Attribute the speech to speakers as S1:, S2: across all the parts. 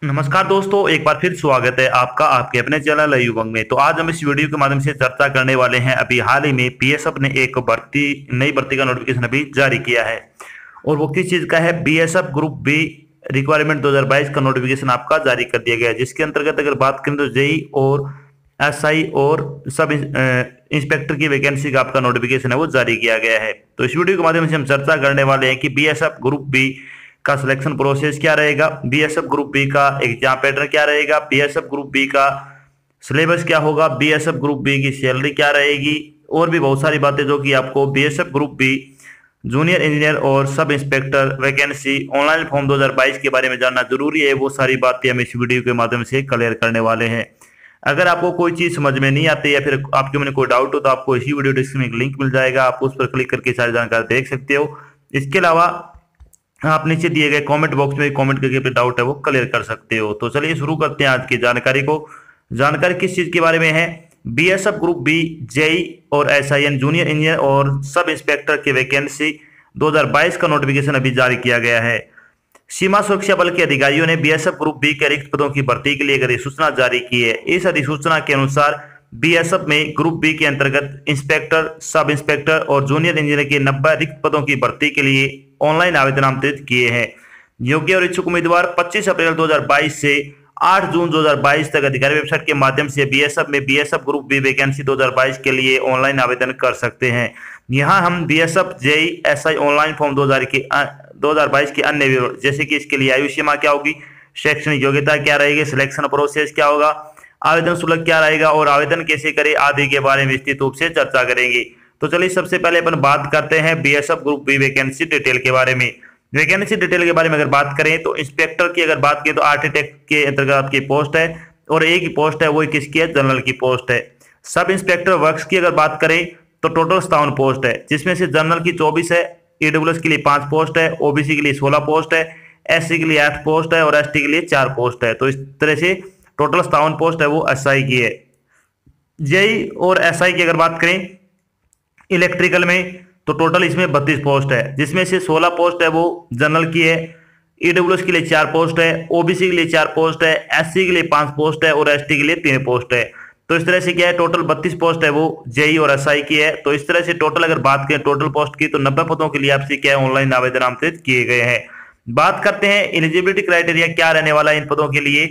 S1: नमस्कार दोस्तों, एक बार फिर स्वागत है आपका आपके अपने चैनल युवंग में। तो आज हम इस वीडियो के माध्यम से चर्चा करने वाले हैं। अभी हाल ही में बीएसएफ ने एक नई भर्ती का नोटिफिकेशन अभी जारी किया है और वो किस चीज का है। बीएसएफ ग्रुप बी रिक्वायरमेंट 2022 का नोटिफिकेशन आपका जारी कर दिया गया है, जिसके अंतर्गत अगर बात करें तो जेई और एसआई और सब इंस्पेक्टर की वैकेंसी का आपका नोटिफिकेशन है वो जारी किया गया है। तो इस वीडियो के माध्यम से हम चर्चा करने वाले हैं कि बीएसएफ ग्रुप बी का सिलेक्शन प्रोसेस क्या रहेगा, बीएसएफ ग्रुप बी का एग्जाम पैटर्न क्या रहेगा, बीएसएफ ग्रुप बी का सिलेबस क्या होगा, बीएसएफ ग्रुप बी की सैलरी क्या रहेगी और भी बहुत सारी बातें जो कि आपको BSF group B junior engineer और sub inspector vacancy online form 2022 के बारे में जानना जरूरी है। वो सारी बातें हम इस वीडियो के माध्यम से क्लियर करने वाले हैं। अगर आपको कोई चीज समझ में नहीं आती या फिर आपके मन में कोई डाउट हो तो आपको इसी वीडियो डिस्क्रिप्शन में एक लिंक मिल जाएगा, आप उस पर क्लिक करके सारी जानकारी देख सकते हो। इसके अलावा आप नीचे दिए गए कमेंट बॉक्स में कमेंट करके अपने डाउट है वो क्लियर कर सकते हो। तो चलिए शुरू करते हैं आज की जानकारी को। जानकारी किस चीज के बारे में है, बीएसएफ ग्रुप बी जेई और एसआईएन जूनियर इंजीनियर और सब इंस्पेक्टर की वैकेंसी 2022 का नोटिफिकेशन अभी जारी किया गया है। सीमा सुरक्षा बल के अधिकारियों ने बीएसएफ ग्रुप बी के रिक्त पदों की भर्ती के लिए एक अधिसूचना जारी की है। इस अधिसूचना के अनुसार बीएसएफ में ग्रुप बी के अंतर्गत इंस्पेक्टर, सब इंस्पेक्टर और जूनियर इंजीनियर के 90 रिक्त पदों की भर्ती के लिए ऑनलाइन आवेदन आमंत्रित किए हैं। योग्य और इच्छुक उम्मीदवार 25 अप्रैल 2022 से 8 जून 2022 तक अधिकारी वेबसाइट के माध्यम से बीएसएफ में बीएसएफ ग्रुप बी वैकेंसी 2022 के लिए ऑनलाइन आवेदन कर सकते हैं। यहाँ हम BSF JE SI online form 2022 के अन्य विवरण जैसे कि इसके लिए आयु सीमा क्या होगी, शैक्षणिक योग्यता क्या रहेगी, सिलेक्शन प्रोसेस क्या होगा, आवेदन शुल्क क्या रहेगा और आवेदन कैसे करें आदि के बारे में विस्तृत रूप से चर्चा करेंगे। तो चलिए सबसे पहले अपन बात करते हैं BSF group B vacancy detail के बारे में। वैकेंसी डिटेल के बारे में अगर बात करें तो इंस्पेक्टर की अगर बात करें तो आर्किटेक्ट के अंतर्गत आपकी पोस्ट है और एक ही पोस्ट है, वो किसकी है, जनरल की पोस्ट है। सब इंस्पेक्टर वर्क्स की अगर बात करें तो टोटल 57 पोस्ट है, जिसमें से जनरल की 24 है, ईडब्ल्यूएस के लिए 5 पोस्ट है, ओबीसी के लिए 16 पोस्ट है, एससी के लिए 8 पोस्ट है और एसटी के लिए 4 पोस्ट है। तो इस तरह से टोटल 57 पोस्ट है वो एसआई की है। जेई और एसआई की अगर बात करें इलेक्ट्रिकल में तो टोटल इसमें 32 पोस्ट है, जिसमें से 16 पोस्ट है वो जनरल की है, ईडब्ल्यूएस के लिए 4 पोस्ट है, ओबीसी के लिए 4 पोस्ट है, एससी के लिए 5 पोस्ट है और एसटी के लिए 3 पोस्ट है। तो इस तरह से क्या है, टोटल 32 पोस्ट है वो जेई और एसआई की है। तो इस तरह से टोटल अगर बात करें टोटल पोस्ट की तो 90 पदों के लिए आपसे क्या है, ऑनलाइन आवेदन आमंत्रित किए गए हैं। बात करते हैं एलिजिबिलिटी क्राइटेरिया क्या रहने वाला है इन पदों के लिए।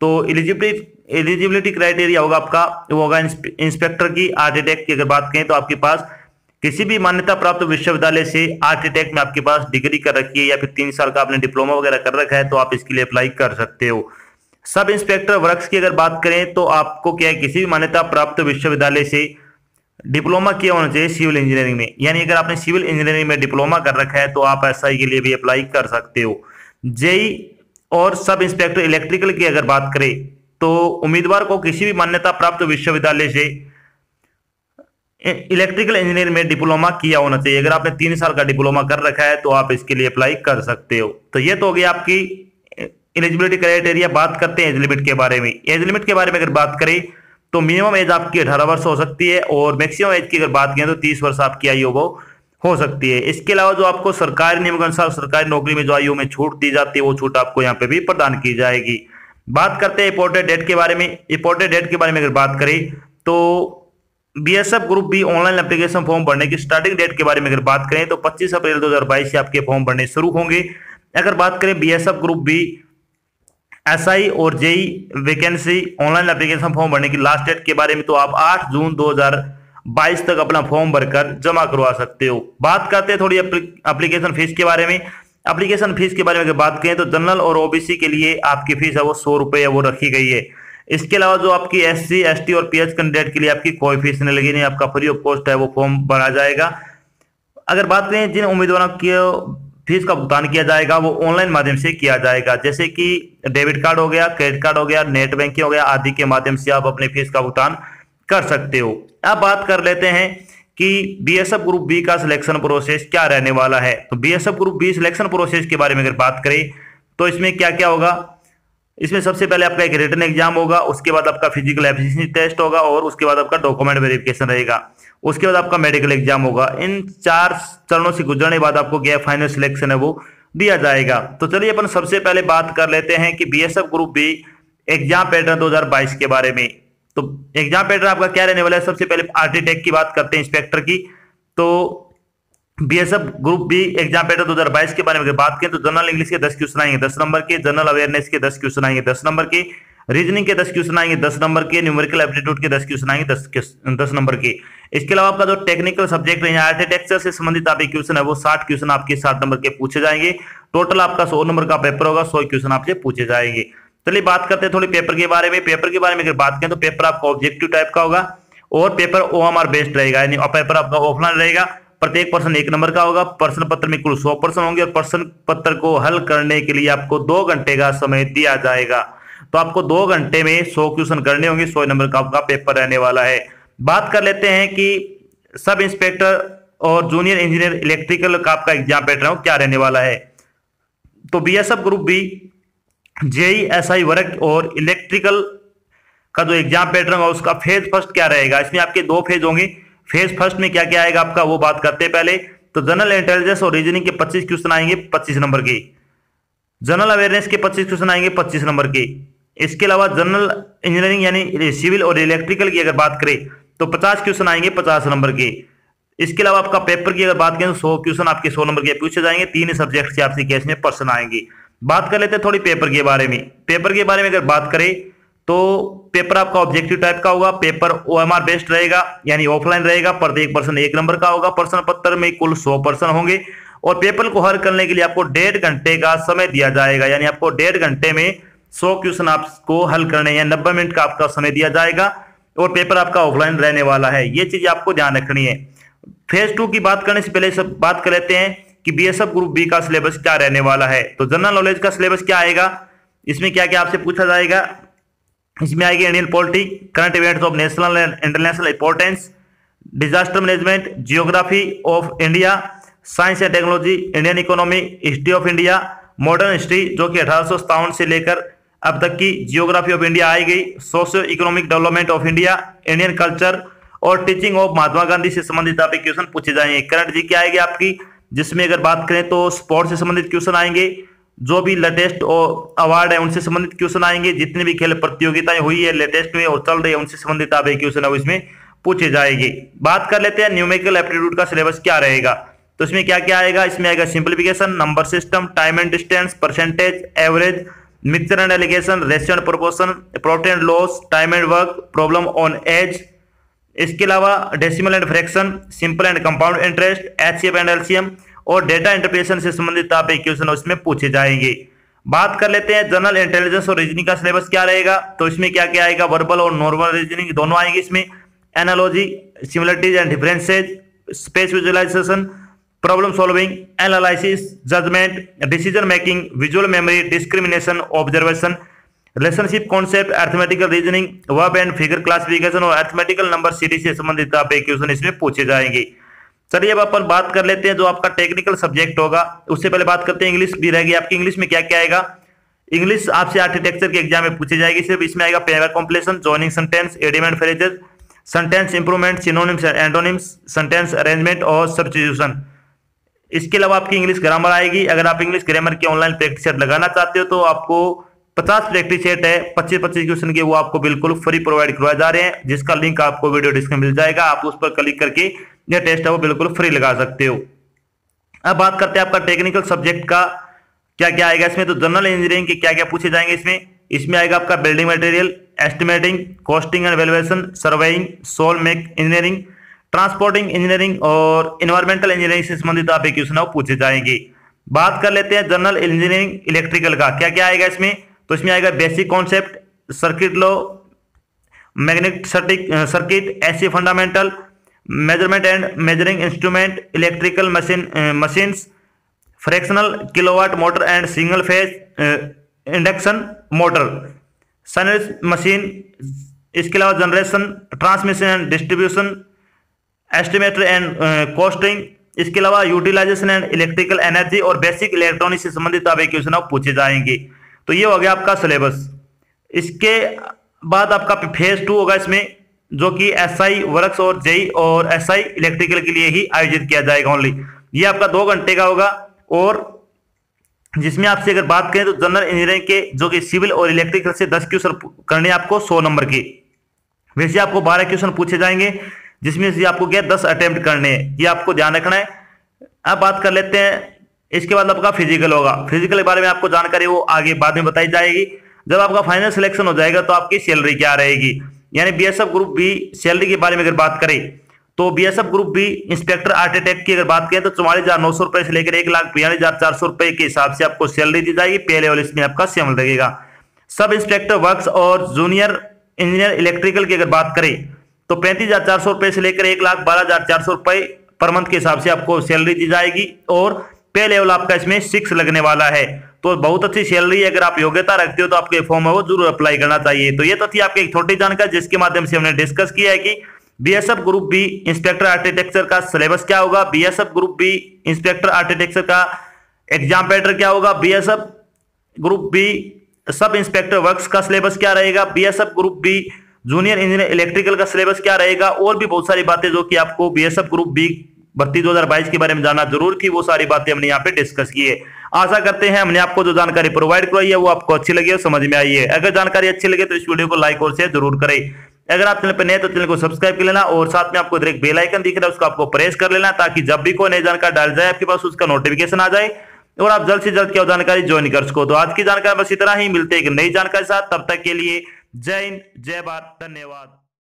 S1: तो एलिजिबिलिटी क्राइटेरिया होगा आपका, वो होगा इंस्पेक्टर की, आर्किटेक्ट की अगर बात करें तो आपके पास किसी भी मान्यता प्राप्त विश्वविद्यालय से आर्किटेक्ट में आपके पास डिग्री कर रखी है या फिर 3 साल का आपने डिप्लोमा वगैरह कर रखा है तो आप इसके लिए अप्लाई कर सकते हो। सब इंस्पेक्टर वर्क्स की अगर बात करें तो आपको क्या है, किसी भी मान्यता प्राप्त विश्वविद्यालय से डिप्लोमा किया होना चाहिए सिविल इंजीनियरिंग में, यानी अगर आपने सिविल इंजीनियरिंग में डिप्लोमा कर रखा है तो आप एसआई के लिए भी अप्लाई कर सकते हो। जेई और सब इंस्पेक्टर इलेक्ट्रिकल की अगर बात करें तो उम्मीदवार को किसी भी मान्यता प्राप्त विश्वविद्यालय से इलेक्ट्रिकल इंजीनियर में डिप्लोमा किया होना चाहिए। अगर आपने 3 साल का डिप्लोमा कर रखा है तो आप इसके लिए अप्लाई कर सकते हो। तो ये तो हो गई आपकी एलिजिबिलिटी क्राइटेरिया। बात करते हैं एज लिमिट के बारे में। एज लिमिट के बारे में अगर बात करें तो मिनिमम एज आपकी 18 वर्ष हो सकती है और मैक्सिमम एज की अगर बात करें तो 30 वर्ष आपकी आयु वो हो सकती है। इसके अलावा जो आपको सरकारी नियम के अनुसार सरकारी नौकरी में जो आयु में छूट दी जाती है वो छूट आपको यहाँ पे भी प्रदान की जाएगी। बात करते हैं इंपोर्टेड डेट के बारे में। इंपोर्टेड डेट के बारे में अगर बात करें तो BSF group B online application form भरने की स्टार्टिंग डेट के बारे में अगर बात करें तो 25 अप्रैल 2022 से आपके फॉर्म भरने शुरू होंगे। अगर बात करें बीएसएफ ग्रुप बी एसआई और JE vacancy online application form भरने की लास्ट डेट के बारे में तो आप 8 जून 2022 तक अपना फॉर्म भरकर जमा करवा सकते हो। बात करते हैं थोड़ी एप्लीकेशन फीस के बारे में। एप्लीकेशन फीस के बारे में अगर बात करें तो जनरल और ओबीसी के लिए आपकी फीस है वो 100 रुपये वो रखी गई है। इसके अलावा जो आपकी एससी एसटी और पीएच कैंडिडेट के लिए आपकी कोई फीस नहीं लगेगी, आपका फ्री ऑफ कॉस्ट है वो फॉर्म भरा जाएगा। अगर बात करें जिन उम्मीदवारों की फीस का भुगतान किया जाएगा वो ऑनलाइन माध्यम से किया जाएगा, जैसे कि डेबिट कार्ड हो गया, क्रेडिट कार्ड हो गया, नेट बैंकिंग हो गया आदि के माध्यम से आप अपनी फीस का भुगतान कर सकते हो। अब बात कर लेते हैं कि बीएसएफ ग्रुप बी का सिलेक्शन प्रोसेस क्या रहने वाला है। तो BSF group B selection process के बारे में अगर बात करें तो इसमें क्या क्या होगा। इसमें सबसे पहले आपका एक रिटन एग्जाम होगा, उसके बाद आपका फिजिकल एफिशिएंसी टेस्ट होगा और उसके बाद आपका डॉक्यूमेंट वेरिफिकेशन रहेगा, उसके बाद आपका मेडिकल एग्जाम होगा। इन 4 चरणों से गुजरने के बाद आपको क्या फाइनल सिलेक्शन है वो दिया जाएगा। तो चलिए अपन सबसे पहले बात कर लेते हैं कि BSF group B exam pattern 2022 के बारे में। तो एग्जाम पैटर्न आपका क्या रहने वाला है, सबसे पहले आर्किटेक्ट की बात करते हैं, इंस्पेक्टर की। तो BSF group B exam pattern 2022 के बारे में अगर बात करें तो जनरल इंग्लिश के 10 क्वेश्चन आएंगे 10 नंबर के, जनरल अवेयरनेस के 10 क्वेश्चन आएंगे 10 नंबर के, रीजनिंग के 10 क्वेश्चन आएंगे 10 नंबर के, न्यूमेरिकल एप्टीट्यूड के 10 क्वेश्चन आएंगे 10 नंबर के। इसके अलावा आपका जो टेक्निकल सब्जेक्ट है, आर्किटेक्चर से संबंधित आपके क्वेश्चन है वो 60 क्वेश्चन आपके 60 नंबर के पूछे जाएंगे। टोटल आपका 100 नंबर का पेपर होगा, 100 क्वेश्चन आपसे पूछे जाएंगे। चलिए बात करते हैं थोड़ी पेपर के बारे में। पेपर के बारे में अगर बात करें तो पेपर आपका ऑब्जेक्टिव टाइप का होगा और पेपर ओएमआर बेस्ड रहेगा, यानी पेपर आपका ऑफलाइन रहेगा। प्रत्येक प्रश्न 1 नंबर का होगा। प्रश्न पत्र में कुल 100 प्रश्न होंगे और प्रश्न पत्र को हल करने के लिए आपको 2 घंटे का समय दिया जाएगा। तो आपको 2 घंटे में 100 क्वेश्चन करने होंगे, 100 नंबर का आपका पेपर रहने वाला है। बात कर लेते हैं कि सब इंस्पेक्टर और जूनियर इंजीनियर इलेक्ट्रिकल का आपका एग्जाम पैटर्न क्या रहने वाला है। तो BSF group B JE SI work और इलेक्ट्रिकल का जो एग्जाम पैटर्न होगा उसका फेज फर्स्ट क्या रहेगा। इसमें आपके 2 फेज होंगे। फेज फर्स्ट में क्या क्या आएगा आपका वो बात करते हैं पहले। तो जनरल इंटेलिजेंस और रीजनिंग के 25 क्वेश्चन आएंगे 25 नंबर के, जनरल अवेयरनेस के 25 क्वेश्चन आएंगे 25 नंबर के। इसके अलावा जनरल इंजीनियरिंग यानी सिविल और इलेक्ट्रिकल की अगर बात करें तो 50 क्वेश्चन आएंगे 50 नंबर के। इसके अलावा आपका पेपर की अगर बात करें तो 100 क्वेश्चन आपके 100 नंबर के पूछे जाएंगे। 3 सब्जेक्ट से आपसे केस में प्रश्न आएंगे। बात कर लेते हैं थोड़ी पेपर के बारे में। पेपर के बारे में अगर बात करें तो पेपर आपका ऑब्जेक्टिव टाइप का होगा। पेपर ओएमआर बेस्ड रहेगा, यानी ऑफलाइन रहेगा। प्रत्येक प्रश्न 1 नंबर का होगा। प्रश्न पत्र में कुल 100 प्रश्न होंगे और पेपर को हल करने के लिए आपको 1.5 घंटे का समय दिया जाएगा, यानी आपको 1.5 घंटे में 100 क्वेश्चन आपको हल करने या 90 मिनट का आपका समय दिया जाएगा और पेपर आपका ऑफलाइन रहने वाला है। ये चीज आपको ध्यान रखनी है। फेज 2 की बात करने से पहले सब बात कर लेते हैं कि बीएसएफ ग्रुप बी का सिलेबस क्या रहने वाला है। तो जनरल नॉलेज का सिलेबस क्या आएगा, इसमें क्या क्या आपसे पूछा जाएगा। इसमें आएगी Indian polity, current events of national and international importance, disaster management, geography of India, science and technology, Indian economy, history of India, modern history जो कि 1857 से लेकर अब तक की जियोग्राफी ऑफ इंडिया आई गई, socio economic development of India, Indian culture और teaching of Mahatma Gandhi से संबंधित आपके क्वेश्चन पूछे जाएंगे। करंट जी क्या आएगी आपकी, जिसमें अगर बात करें तो स्पोर्ट्स से संबंधित क्वेश्चन आएंगे, जो भी लेटेस्ट अवार्ड है उनसे संबंधित क्वेश्चन आएंगे, जितनी भी खेल प्रतियोगिताएं हुई है लेटेस्ट में और चल रही है उनसे संबंधित आप क्वेश्चन है इसमें पूछे जाएंगे। बात कर लेते हैं न्यूमेरिकल एप्टीट्यूड का सिलेबस क्या रहेगा। तो इसमें क्या क्या आएगा, इसमें आएगा simplification, number system, time and distance, percentage, average, mixture and alligation, ratio and proportion, profit and loss, time and work, problem on age. इसके अलावा decimal and fraction, simple and compound interest, HCF and LCM और data interpretation से संबंधित आप question उसमें पूछे जाएंगे। बात कर लेते हैं जनरल इंटेलिजेंस और रीजनिंग का सिलेबस क्या रहेगा। तो इसमें क्या क्या आएगा, वर्बल और नॉर्मल रीजनिंग दोनों आएंगे। इसमें analogy, similarities and differences, space visualisation, problem solving, analysis, judgement, decision making, visual memory, discrimination, observation, relationship concept, arithmetical reasoning, verb and figure classification और अर्थमेटिकल नंबर सीरीज से संबंधित आप क्वेश्चन इसमें पूछे जाएंगे। चलिए अब अपन बात कर लेते हैं जो आपका टेक्निकल सब्जेक्ट होगा। उससे पहले बात करते हैं इंग्लिश भी रहेगी आपकी। इंग्लिश में क्या क्या आएगा, इंग्लिश आपसे आर्किटेक्चर के एग्जाम में पूछे जाएगी। सिर्फ इसमें आएगा paragraph completion, joining sentence, idiom and phrases, sentence improvement, synonyms and antonyms, sentence arrangement और सब्स्टिट्यूशन। इसके अलावा आपकी इंग्लिश ग्रामर आएगी। अगर आप इंग्लिश ग्रामर की ऑनलाइन प्रैक्टिस सेट लगाना चाहते हो तो आपको 50 प्रैक्टिस सेट है 25-25 क्वेश्चन के, वो आपको बिल्कुल फ्री प्रोवाइड करवाए जा रहे हैं, जिसका लिंक आपको वीडियो डिस्क्रिप्शन में मिल जाएगा। आप उस पर क्लिक करके ये टेस्ट है वो बिल्कुल फ्री लगा सकते हो। अब बात करते हैं आपका टेक्निकल सब्जेक्ट का क्या क्या आएगा इसमें। तो जनरल इंजीनियरिंग के क्या क्या पूछे जाएंगे इसमें आएगा आपका building material, estimating, costing and valuation, surveying, soil mech engineering, transporting engineering और इन्वायरमेंटल इंजीनियरिंग से संबंधित आप क्वेश्चन है वो पूछे जाएंगे। बात कर लेते हैं जनरल इंजीनियरिंग इलेक्ट्रिकल का क्या क्या आएगा इसमें। तो इसमें आएगा basic concept, circuit law, magnetic circuit, AC fundamental, measurement and measuring instrument, electrical machines, fractional kilowatt motor and single phase induction motor, sunrise machine. इसके अलावा generation, transmission and distribution, estimator and costing. इसके अलावा utilisation and electrical energy और basic electronics से संबंधित आप question पूछे जाएंगे। तो ये हो गया आपका सिलेबस। इसके बाद आपका फेज 2 होगा इसमें, जो कि एसआई वर्क्स और जेई और एसआई इलेक्ट्रिकल के लिए ही आयोजित किया जाएगा ओनली। ये आपका 2 घंटे का होगा और जिसमें आपसे अगर बात करें तो जनरल इंजीनियरिंग के जो कि सिविल और इलेक्ट्रिकल से 10 क्वेश्चन करने आपको 100 नंबर के। वैसे आपको 12 क्वेश्चन पूछे जाएंगे, जिसमें से आपको क्या 10 अटेम्प्ट करने हैं, ये आपको ध्यान रखना है। अब बात कर लेते हैं, इसके बाद आपका फिजिकल होगा। फिजिकल के बारे में आपको जानकारी वो आगे बाद में बताई जाएगी। जब आपका फाइनल सिलेक्शन हो जाएगा तो आपकी सैलरी क्या रहेगी, यानी बीएसएफ ग्रुप बी सैलरी के बारे में अगर बात करें तो BSF group B inspector architect की अगर बात करें तो 44,900 रुपए से लेकर 1,42,400 रुपए के हिसाब से आपको सैलरी दी जाएगी। पे लेवल इसमें आपका शामिल रहेगा। सब इंस्पेक्टर वर्क्स और जूनियर इंजीनियर इलेक्ट्रिकल की अगर बात करें तो 35,400 रुपए से लेकर 1,12,400 रुपए पर मंथ के हिसाब से आपको सैलरी दी जाएगी। और पे लेवल आपका इसमें 6 लगने वाला है, तो बहुत अच्छी सैलरी है। अगर आप योग्यता रखते हो तो आपके फॉर्म है वो जरूर अप्लाई करना चाहिए। तो ये तो थी आपकी एक छोटी जानकारी जिसके माध्यम से हमने डिस्कस किया है कि BSF group B inspector architecture का सिलेबस क्या होगा, BSF group B inspector architecture का एग्जाम पैटर्न क्या होगा, BSF group B sub inspector works का सिलेबस क्या रहेगा, BSF group B junior engineer electrical का सिलेबस क्या रहेगा, और भी बहुत सारी बातें जो कि आपको बीएसएफ ग्रुप बी भर्ती 2022 के बारे में जानना जरूर थी, वो सारी बातें हमने यहाँ पे डिस्कस की है। आशा करते हैं हमने आपको जो जानकारी प्रोवाइड करवाई है वो आपको अच्छी लगी और समझ में आई है। अगर जानकारी अच्छी लगे तो इस वीडियो को लाइक और शेयर जरूर करें। अगर आप चैनल पर नए तो चैनल को सब्सक्राइब कर लेना, और साथ में आपको इधर एक बेल आइकन दिख रहा है उसको आपको प्रेस कर लेना, ताकि जब भी कोई नई जानकारी डाल जाए आपके पास उसका नोटिफिकेशन आ जाए और आप जल्द से जल्द क्या जानकारी ज्वाइन कर सको। तो आज की जानकारी बस इतना ही, मिलते हैं एक नई जानकारी के साथ, तब तक के लिए जय हिंद, जय भारत, धन्यवाद।